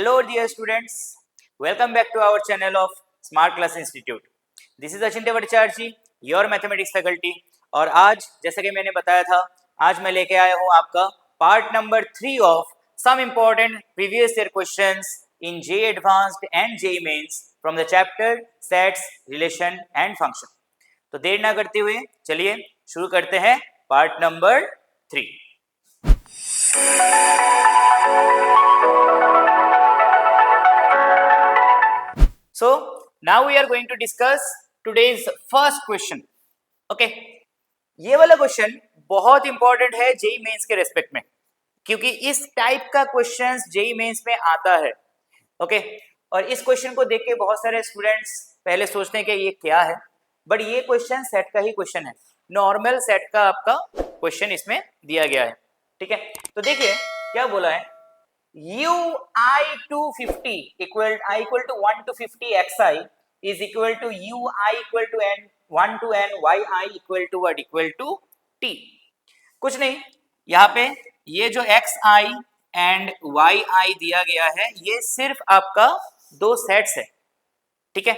Hello dear students, welcome back to our channel of Smart Class Institute. This is Achinte Bhattacharya, your mathematics faculty. और आज जैसे कि मैंने बताया था, आज मैं लेके आया हूँ आपका part number 3 of some important previous year questions in JEE Advanced and JEE Mains from the chapter Sets, Relation and Function. तो देर ना करते हुए चलिए शुरू करते हैं part number 3. So now we are going to discuss today's first question. Okay, ये वाला क्वेश्चन बहुत इंपॉर्टेंट है जेई मेंस के रेस्पेक्ट में, क्योंकि इस टाइप का क्वेश्चंस जेई मेंस में आता है. ओके, और इस क्वेश्चन को देख के बहुत सारे स्टूडेंट्स पहले सोचते हैं कि ये क्या है, बट ये क्वेश्चन सेट का ही क्वेश्चन है, नॉर्मल सेट का आपका क्वेश्चन इसमें दिया गया है. ठीक है, तो देखिए क्या बोला है, ui to 50 equal to 1 to 50 xi is equal to ui equal to n 1 to n yi equal to what equal to t. कुछ नहीं, यहाँ पे ये जो xi एंड yi दिया गया है ये सिर्फ आपका दो सेट्स है. ठीक है,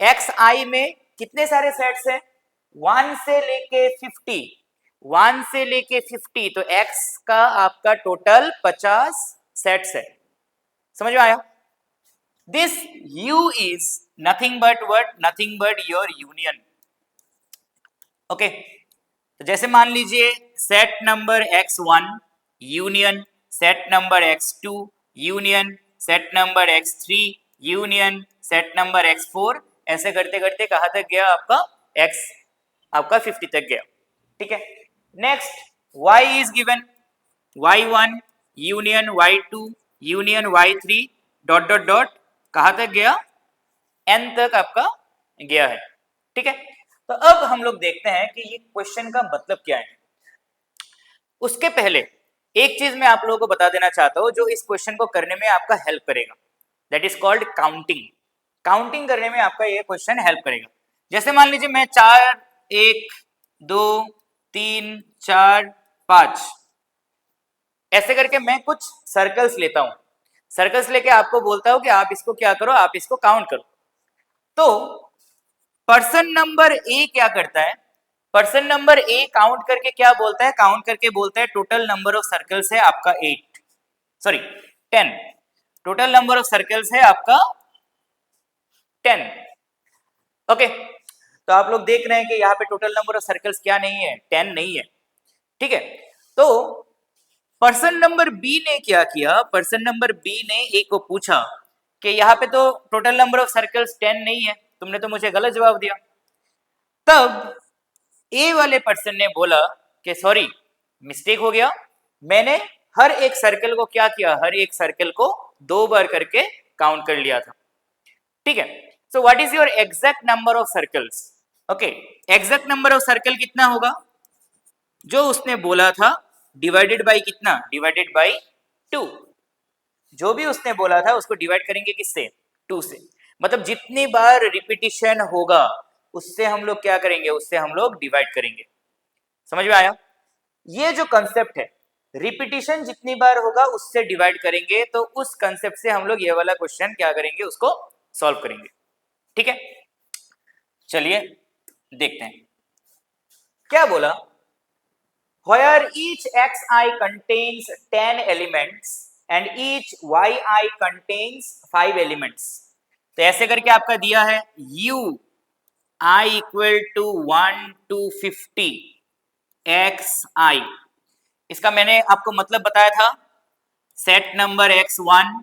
xi में कितने सारे सेट्स है, 1 से लेके 50, 1 से लेके 50, तो x का आपका टोटल 50 सेट्स है. समझ में आया? This u is nothing but what, nothing but your union. Okay, तो जैसे मान लीजिए set number x1 union set number x2 union set number x3 union set number x4, ऐसे करते करते कहां तक गया आपका x, आपका 50 तक गया. ठीक है, next y is given y1 union y2 union y3 dot dot dot कहां तक गया, n तक आपका गया है. ठीक है, तो अब हम लोग देखते हैं कि ये क्वेश्चन का मतलब क्या है. उसके पहले एक चीज मैं आप लोगों को बता देना चाहता हूं जो इस क्वेश्चन को करने में आपका हेल्प करेगा, that is called counting. Counting करने में आपका ये क्वेश्चन हेल्प करेगा. जैसे मान लीजिए मैं 4 1 2 3 4 5 ऐसे करके मैं कुछ सर्कल्स लेता हूं, सर्कल्स लेके आपको बोलता हूं कि आप इसको क्या करो, आप इसको काउंट करो. तो पर्सन नंबर ए क्या करता है, पर्सन नंबर ए काउंट करके क्या बोलता है, काउंट करके बोलता है टोटल नंबर ऑफ सर्कल्स है आपका 10, टोटल नंबर ऑफ सर्कल्स है आपका 10. ओके, तो आप लोग देख रहे हैं कि यहाँ पे टोटल नंबर ऑफ सर्कल्स क्या नहीं है, 10 नहीं है. ठीक है, तो पर्सन नंबर बी ने क्या किया, पर्सन नंबर बी ने ए को पूछा कि यहाँ पे तो टोटल नंबर ऑफ सर्कल्स 10 नहीं है, तुमने तो मुझे गलत जवाब दिया. तब ए वाले पर्सन ने बोला कि सॉरी मिस्टेक हो गया, मैंने हर एक सर्कल को क्या किया, हर एक सर्कल को 2 बार करके काउंट कर लिया था. ठीक है, so what is your exact number of circles. Okay, exact number of circle कितना होगा, जो उसने बोला था डिवाइडेड बाय कितना, डिवाइडेड बाय 2. जो भी उसने बोला था उसको डिवाइड करेंगे किससे, 2 से. मतलब जितनी बार रिपीटिशन होगा उससे हम लोग क्या करेंगे, उससे हम लोग डिवाइड करेंगे. समझ में आया? ये जो कंसेप्ट है, रिपीटिशन जितनी बार होगा उससे डिवाइड करेंगे, तो उस कंसेप्ट से हम लोग ये वाला क्वेश्चन क्या करेंगे, उसको सॉल्व करेंगे. ठीक है, चलिए देखते हैं क्या बोला. Where each xi contains 10 elements and each yi contains 5 elements. तो ऐसे करके आपका दिया है u i equal to 1 to 50 xi. इसका मैंने आपको मतलब बताया था, set number x1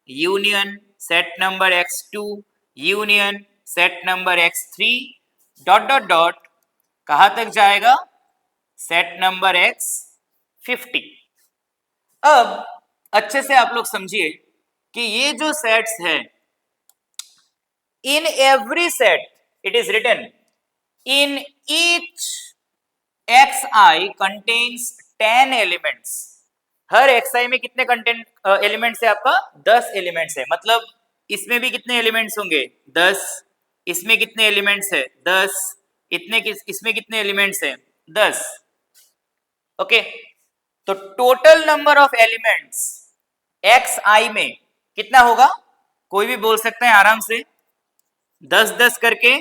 union set number x2 union set number x3 dot dot dot कहां तक जाएगा, सेट नंबर x50. अब अच्छे से आप लोग समझिए कि ये जो सेट्स है, in every set it is written in each xi contains 10 elements. हर xi में कितने कंटेंट एलिमेंट्स है आपका, 10 एलिमेंट्स है. मतलब इसमें भी कितने एलिमेंट्स होंगे, 10. इसमें कितने एलिमेंट्स है, 10. इसमें कितने एलिमेंट्स है, 10. ओके, तो total number of elements xi में कितना होगा? कोई भी बोल सकते हैं आराम से, 10-10 करके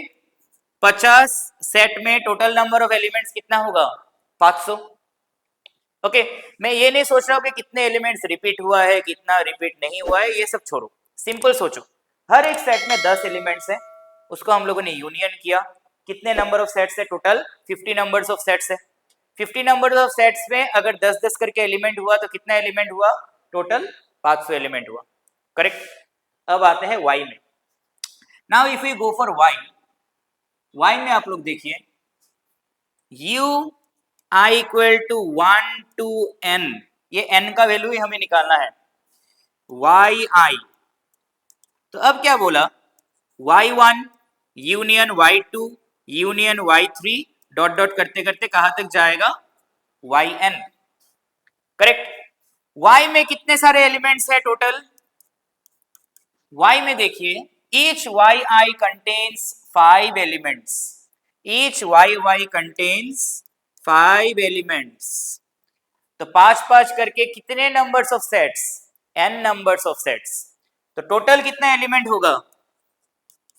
50 सेट में टोटल नंबर ऑफ एलिमेंट्स कितना होगा? 500। ओके, मैं ये नहीं सोच रहा हूं कि कितने एलिमेंट्स रिपीट हुआ है, कितना रिपीट नहीं हुआ है, ये सब छोड़ो, सिंपल सोचो, हर एक सेट में 10 एलिमेंट्स हैं, उसको हम लोगों ने यूनियन किया। कितने नंबर ऑफ सेट्स है? टोटल 50 नंबर्स ऑफ सेट्स है। 50 नंबर ऑफ सेट्स में अगर 10-10 करके एलिमेंट हुआ तो कितना एलिमेंट हुआ? टोटल 500 एलिमेंट हुआ, करेक्ट। अब आते हैं y में। Now if you go for y में आप लोग देखिए, u i equal to 1 to n, ये n का वैल्यू ही हमें निकालना है, yi। तो अब क्या बोला? y1 union y2 union y3 dot dot करते करते कहां तक जाएगा? yn, correct. y में कितने सारे एलिमेंट्स है टोटल? y में देखिए, each yi contains 5 elements, each yi contains 5 elements। तो 5-5 करके कितने numbers of sets? n numbers of sets. तो टोटल कितना एलिमेंट होगा?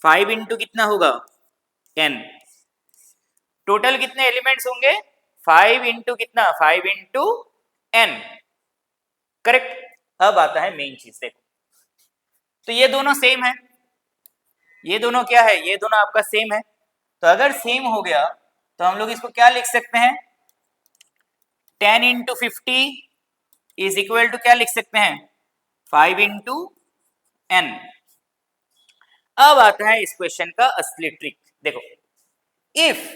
5 इंटू कितना होगा? n। टोटल कितने एलिमेंट्स होंगे? 5 इंटू कितना? 5 इंटू n, करेक्ट। अब आता है मेन चीज, देखो, तो ये दोनों सेम है, ये दोनों क्या है? ये दोनों आपका सेम है। तो अगर सेम हो गया तो हम लोग इसको क्या लिख सकते हैं? 10 इंटू 50 इज इक्वल टू क्या लिख सकते हैं? 5 इंटू n। अब आता है इस क्वेश्चन का असली ट्रिक, देखो, if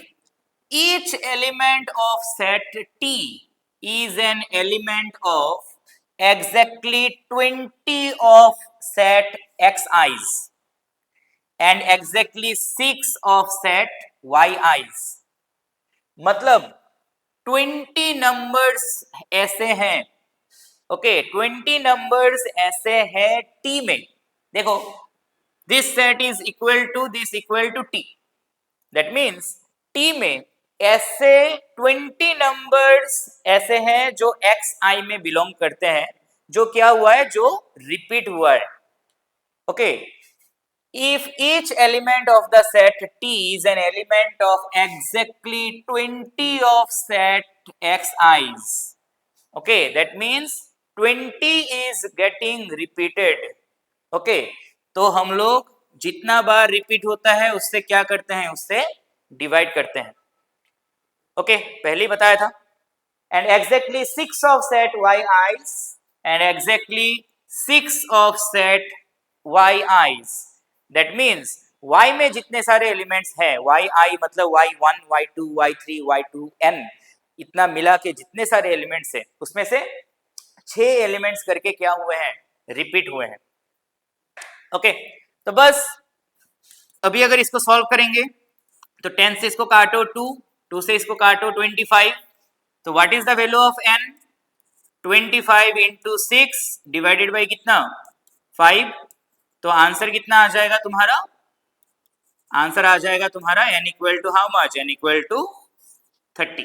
each element of set T is an element of exactly 20 of set xi's and exactly 6 of set yi's, मतलब 20 नंबर्स ऐसे हैं, ओके, 20 नंबर्स ऐसे हैं T में। देखो, this set is equal to this equal to T, that means T में ऐसे 20 numbers ऐसे हैं जो xi में बिलोंग करते हैं, जो क्या हुआ है? जो रिपीट हुआ है, okay. If each element of the set T is an element of exactly 20 of set xi's, okay, that means 20 is getting repeated, okay। तो हम लोग जितना बार रिपीट होता है उससे क्या करते हैं? उससे डिवाइड करते हैं, ओके, पहले ही बताया था। And exactly 6 of set yi's and exactly 6 of set yi's, that means y में जितने सारे एलिमेंट्स हैं, yi मतलब y1 y2 y3 y2 n, इतना मिला के जितने सारे एलिमेंट्स हैं उसमें से 6 एलिमेंट्स करके क्या हुए हैं? रिपीट हुए हैं, ओके। तो बस अभी अगर इसको सॉल्व करेंगे तो 10 से इसको काटो 2 से इसको काटो 25, तो what is the value of n? 25 into 6 divided by कितना? 5। तो आंसर कितना आ जाएगा तुम्हारा? आंसर आ जाएगा तुम्हारा n equal to how much? n equal to 30।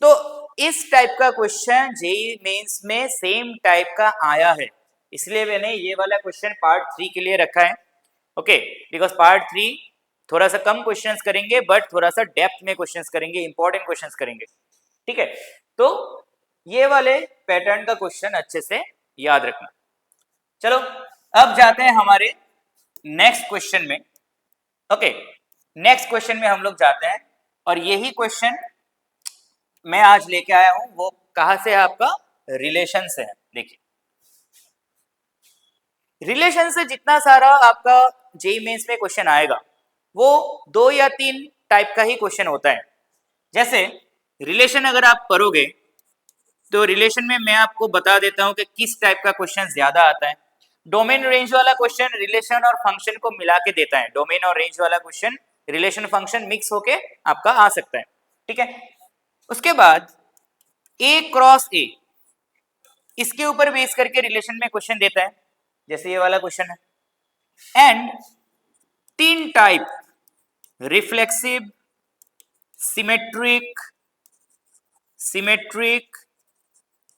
तो इस टाइप का क्वेश्चन जेईई मेंस में सेम टाइप का आया है, इसलिए मैंने ये वाला क्वेश्चन पार्ट 3 के लिए रखा है, ओके, बिकॉज पार्ट 3 थोड़ा सा कम क्वेश्चंस करेंगे बट थोड़ा सा डेप्थ में क्वेश्चंस करेंगे, इंपॉर्टेंट क्वेश्चंस करेंगे, ठीक है। तो ये वाले पैटर्न का क्वेश्चन अच्छे से याद रखना। चलो अब जाते हैं हमारे नेक्स्ट क्वेश्चन में, ओके। नेक्स्ट क्वेश्चन में हम लोग जाते हैं और यही क्वेश्चन मैं आज लेके आया हूं, वो कहां से है? आपका रिलेशन से है। देखिए, रिलेशन से जितना सारा आपका जेईई मेंस में क्वेश्चन आएगा वो 2 या 3 टाइप का ही क्वेश्चन होता है। जैसे रिलेशन अगर आप करोगे तो रिलेशन में मैं आपको बता देता हूं कि किस टाइप का क्वेश्चन ज्यादा आता है। डोमेन रेंज वाला क्वेश्चन रिलेशन और फंक्शन को मिला के देता है, डोमेन और रेंज वाला क्वेश्चन रिलेशन फंक्शन मिक्स होके आपका आ सकता है, ठीक है। उसके बाद A क्रॉस A, इसके ऊपर बेस करके रिलेशन में क्वेश्चन देता है, जैसे ये वाला क्वेश्चन है। And 3 type, reflexive, symmetric, symmetric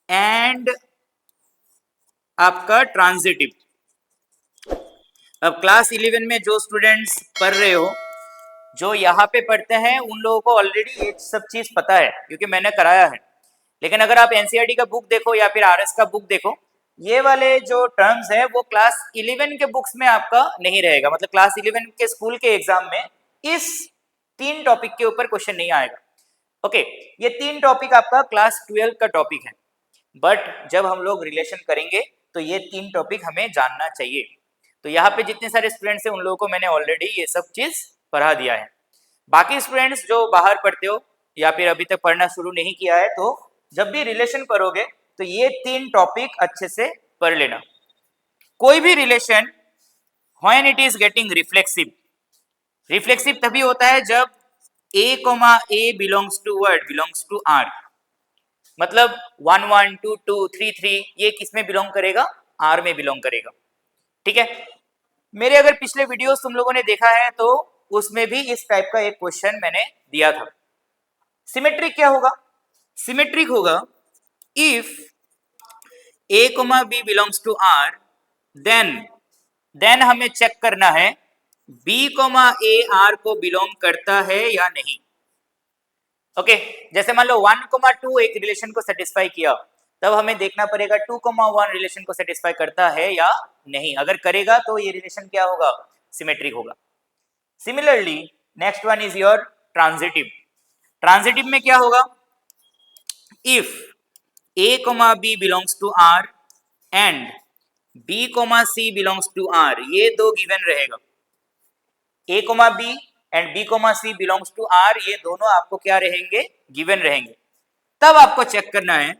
and आपका ट्रांजिटिव। अब क्लास 11 में जो स्टूडेंट्स पढ़ रहे हो, जो यहाँ पे पढ़ते हैं, उन लोगों को ऑलरेडी ये सब चीज पता है क्योंकि मैंने कराया है। लेकिन अगर आप एनसीईआरटी का बुक देखो या फिर आरएस का बुक देखो, ये वाले जो टर्म्स है वो क्लास 11 के बुक्स में आपका नहीं रहेगा। मतलब क्लास 11 के स्कूल के एग्जाम में इस 3 टॉपिक के ऊपर क्वेश्चन नहीं आएगा। ओके, ये 3 टॉपिक आपका क्लास 12 का टॉपिक है, बट जब हम लोग रिलेशन करेंगे तो ये 3 टॉपिक हमें जानना चाहिए। तो यहाँ पे जितने सारे स्टूडेंट्स हैं उन लोगों को मैंने ऑलरेडी ये सब चीज पढ़ा दिया है। बाकी स्टूडेंट्स जो बाहर पढ़ते हो या फिर अभी तक पढ़ना शुरू नहीं किया है, तो जब भी रिलेशन करोगे तो ये 3 टॉपिक अच्छे से पढ़ लेना। कोई भी relation when it is getting reflexive, reflexive तभी होता है जब a, belongs to word belongs to r। मतलब 1 1 2 2 3 3 ये किस में बिलोंग करेगा? r में बिलोंग करेगा। ठीक है, मेरे अगर पिछले वीडियोस तुम लोगों ने देखा है तो उसमें भी इस टाइप का एक क्वेश्चन मैंने दिया था। सिमेट्रिक क्या होगा? सिमेट्रिक होगा if a, b belongs to r, then हमें चेक करना है b, a r को बिलोंग करता है या नहीं। ओके, जैसे मान लो 1, 2 एक रिलेशन को सेटिस्फाई किया, तब हमें देखना पड़ेगा 2, 1 रिलेशन को सेटिस्फाई करता है या नहीं। अगर करेगा तो ये रिलेशन क्या होगा? सिमेट्रिक होगा। Similarly next one is your transitive. Transitive में क्या होगा? If a, b belongs to r and b, c belongs to r, ये दो गिवन रहेगा। a, b and b, c belongs to r, ये दोनों आपको क्या रहेंगे? गिवन रहेंगे। तब आपको चेक करना है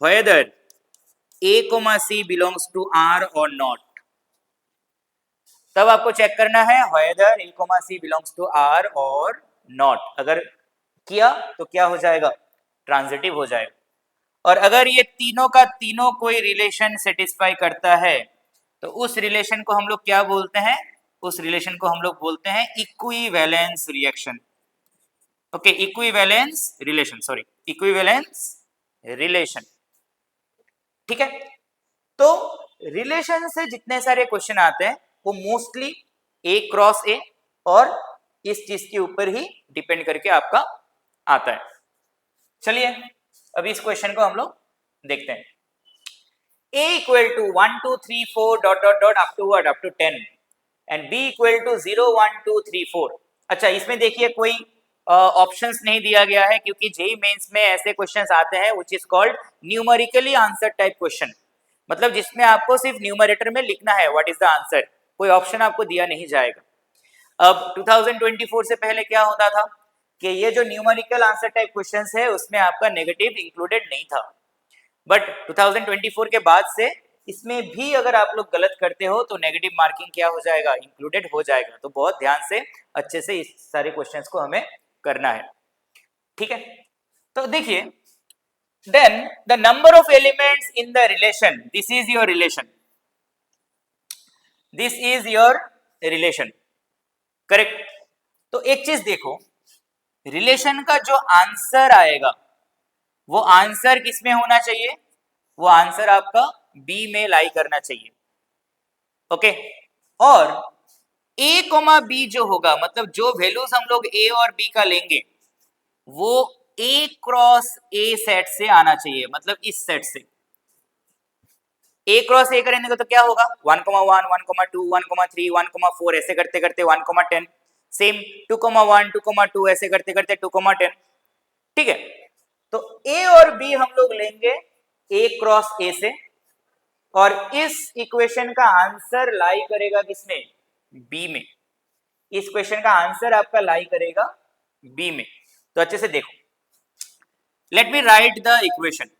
whether a, c belongs to r or not. तब आपको चेक करना है whether a, c belongs to r or not. अगर किया तो क्या हो जाएगा? ट्रांजिटिव हो जाएगा। और अगर ये तीनों का तीनों कोई रिलेशन सेटिस्फाई करता है तो उस रिलेशन को हम लोग क्या बोलते हैं? उस रिलेशन को हम लोग बोलते हैं equivalence reaction. Okay, equivalence relation, sorry, equivalence relation. ठीक है, तो रिलेशन से जितने सारे क्वेश्चन आते हैं वो मोस्टली ए क्रॉस ए और इस चीज के ऊपर ही डिपेंड करके आपका आता है। चलिए अभी इस क्वेश्चन को हम लोग देखते हैं। a equal to 1 2 3 4 dot dot dot up to 10 and b equal to 0 1 2 3 4। अच्छा, इसमें देखिए कोई ऑप्शंस नहीं दिया गया है क्योंकि जेईई मेंस में ऐसे क्वेश्चंस आते हैं which is called numerically answer type question. मतलब जिसमें आपको सिर्फ न्यूमरेटर में लिखना है व्हाट इज द आंसर, कोई ऑप्शन आपको दिया नहीं जाएगा। अब 2024 से पहले क्या होता था कि ये जो न्यूमेरिकल आंसर टाइप क्वेश्चंस है उसमें आपका नेगेटिव इंक्लूडेड नहीं था, बट 2024 के बाद से इसमें भी अगर आप लोग गलत करते हो तो नेगेटिव मार्किंग क्या हो जाएगा? इंक्लूडेड हो जाएगा। तो बहुत ध्यान से अच्छे से इस सारे क्वेश्चंस को हमें करना है। ठीक है, तो देखिए, then the number of elements in the relation, this is your relation, this is your relation, correct. तो एक चीज देखो, रिलेशन का जो आंसर आएगा वो आंसर किसमें होना चाहिए? वो आंसर आपका बी में लाई करना चाहिए। ओके, और a, b जो होगा, मतलब जो वैल्यूज हम लोग a और b का लेंगे वो a क्रॉस a सेट से आना चाहिए। मतलब इस सेट से a क्रॉस a करेंगे तो क्या होगा? 1, 1, 1, 2, 1, 3, 1, 4, ऐसे करते करते 1, 10। सेम 2, 1, 2, 2, ऐसे करते करते 2, 10। ठीक है, तो a और b हम लोग लेंगे a क्रॉस a से, और इस इक्वेशन का आंसर लाई करेगा किसमें? b में। इस क्वेश्चन का आंसर आपका लाई करेगा b में। तो अच्छे से देखो, let me right the equation.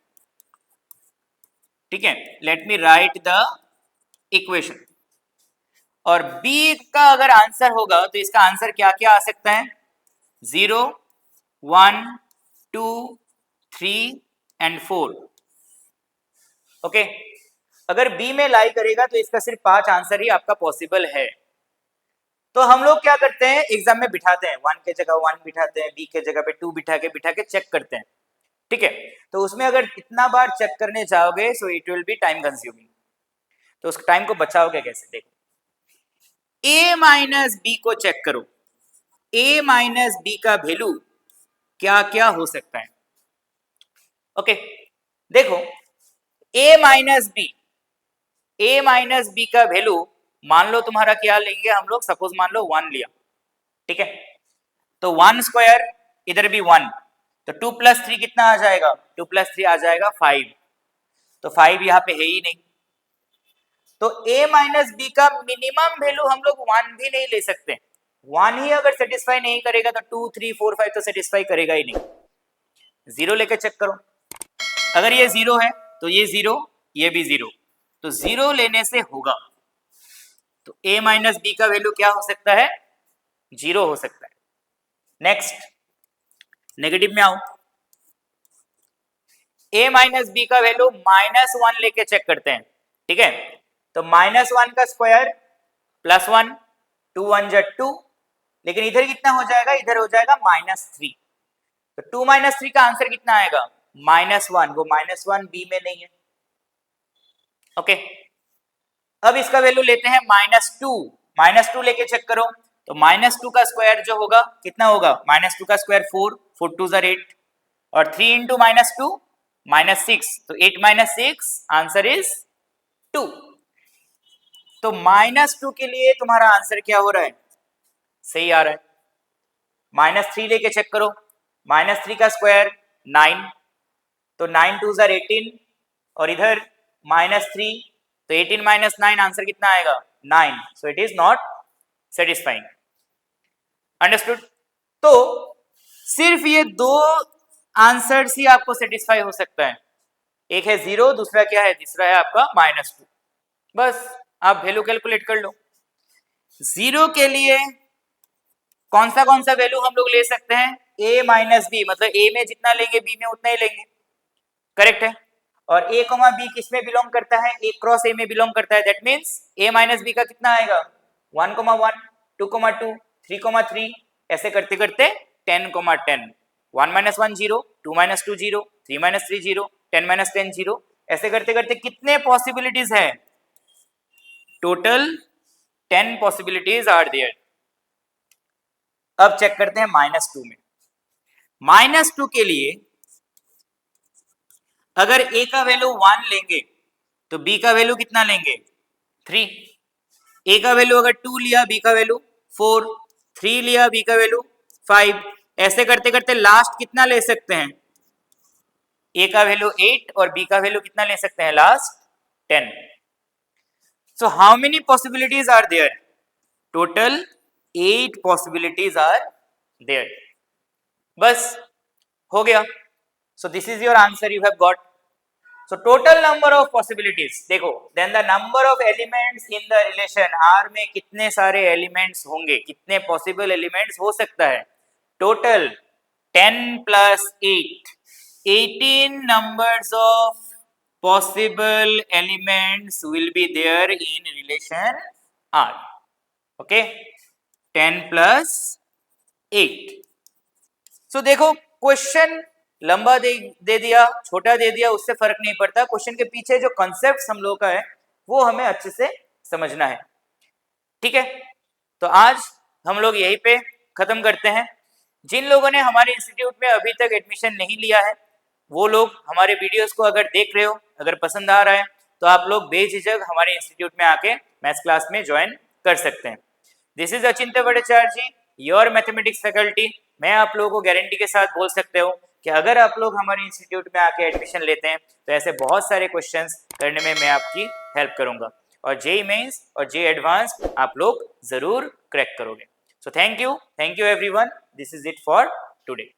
ठीक है, let me right the equation. और b का अगर आंसर होगा तो इसका आंसर क्या क्या आ सकता है? 0, 1, 2, 3 एंड 4। ओके, अगर b में लाई करेगा तो इसका सिर्फ 5 आंसर ही आपका पॉसिबल है। तो हम लोग क्या करते हैं, एग्जाम में बिठाते हैं 1 के जगह 1 बिठाते हैं, b के जगह पे 2 बिठा के चेक करते हैं। ठीक है, तो उसमें अगर इतना बार चेक करने जाओगे so it will be time consuming. तो उस टाइम को बचाओगे कैसे? देखो a माइनस बी को चेक करो, a माइनस बी का वैल्यू क्या क्या हो सकता है। ओके देखो a माइनस बी का वैल्यू मान लो तुम्हारा क्या लेंगे हम लोग, सपोज मान लो 1 लिया, ठीक है, तो 1 स्क्वायर इधर भी 1, तो 2 प्लस 3 कितना आ जाएगा? 2 प्लस 3 आ जाएगा 5, तो 5 यहाँ पे है ही नहीं, तो a माइनस बी का मिनिमम वैल्यू हम लोग 1 भी नहीं ले सकते, 1 ही अगर सेटिस्फाई नहीं करेगा तो 2 3 4 5 तो सेटिस्फाई करेगा ही नहीं। 0 लेके चेक करो, अगर ये 0 है तो ये 0, ये भी 0, तो 0 लेने से होगा, तो a माइनस बी का वैल्यू क्या हो सकता है? 0 हो सकता है। नेक्स्ट नेगेटिव में आओ, a माइनस बी का वैल्यू -1 लेके चेक करते हैं, ठीक है, तो -1 का स्क्वायर +1, 2 1 जा 2, लेकिन इधर कितना हो जाएगा? इधर हो जाएगा -3, तो 2 - 3 का आंसर कितना आएगा? -1, वो -1 बी में नहीं है। ओके अब इसका वैल्यू लेते हैं -2 लेके चेक करो, तो -2 का स्क्वायर जो होगा कितना होगा? -2 का स्क्वायर 4, 4 2 जा 8, और 3 इंटू -2 -6, तो 8 - 6 आंसर इज 2, तो -2 के लिए तुम्हारा आंसर क्या हो रहा है? सही आ रहा है। -3 लेके चेक करो, -3 का स्क्वायर 9, तो 9 2 जा 18, और इधर -3, तो 18 - 9 आंसर कितना आएगा? 9, so it is not satisfying. Understood? तो सिर्फ ये दो आंसर ही आपको सेटिस्फाई हो सकता है, एक है 0, दूसरा क्या है? तीसरा है आपका -2। बस आप वैल्यू कैलकुलेट कर लो। 0 के लिए कौन सा वैल्यू हम लोग ले सकते हैं? a माइनस बी, मतलब a में जितना लेंगे b में उतना ही लेंगे, करेक्ट है, और a कॉमा b किस में बिलोंग करता है? a क्रॉस a में बिलोंग करता है, that means a minus B का कितना आएगा? 1,1, 2,2, 3,3, ऐसे करते करते 10,10, 1 - 1 0, 2 - 2 0, 3 - 3 0, 10 - 10 0, ऐसे करते करते कितने पॉसिबिलिटीज है? टोटल 10 पॉसिबिलिटीज आर देयर। अब चेक करते हैं -2 में। -2 के लिए अगर a का वैल्यू 1 लेंगे तो b का वैल्यू कितना लेंगे? 3, a का वैल्यू अगर 2 लिया, b का वैल्यू 4, 3 लिया, b का वैल्यू 5, ऐसे करते करते लास्ट कितना ले सकते हैं? a का वैल्यू 8 और b का वैल्यू कितना ले सकते हैं? Last 10। So how many possibilities are there? Total 8 possibilities are there. बस हो गया। So this is your answer you have got. So total number of possibilities देखो, then the number of elements in the relation R में कितने सारे elements होंगे, कितने possible elements हो सकता है? Total 10 plus 8, 18 numbers of possible elements will be there in relation R. Okay, 10 plus 8. So देखो क्वेश्चन लंबा दे दिया, छोटा दे दिया, उससे फर्क नहीं पड़ता, क्वेश्चन के पीछे जो कॉन्सेप्ट हम लोग का है वो हमें अच्छे से समझना है, ठीक है। तो आज हम लोग यहीं पे खत्म करते हैं। जिन लोगों ने हमारे इंस्टीट्यूट में अभी तक एडमिशन नहीं लिया है वो लोग हमारे वीडियोस को अगर देख रहे हो, अगर पसंद आ रहा है तो आप लोग बेझिझक हमारे इंस्टीट्यूट में आके मैथ्स क्लास में ज्वाइन कर सकते हैं। This is Achintya Bhattacharya ji, your mathematics faculty. मैं आप लोगों को गारंटी के साथ बोल सकते हो कि अगर आप लोग हमारे इंस्टीट्यूट में आके एडमिशन लेते हैं तो ऐसे बहुत सारे क्वेश्चंस करने में मैं आपकी हेल्प करूंगा, और जेईई मेंस और जेईई एडवांस आप लोग जरूर क्रैक करोगे। So thank you everyone, this is it for today.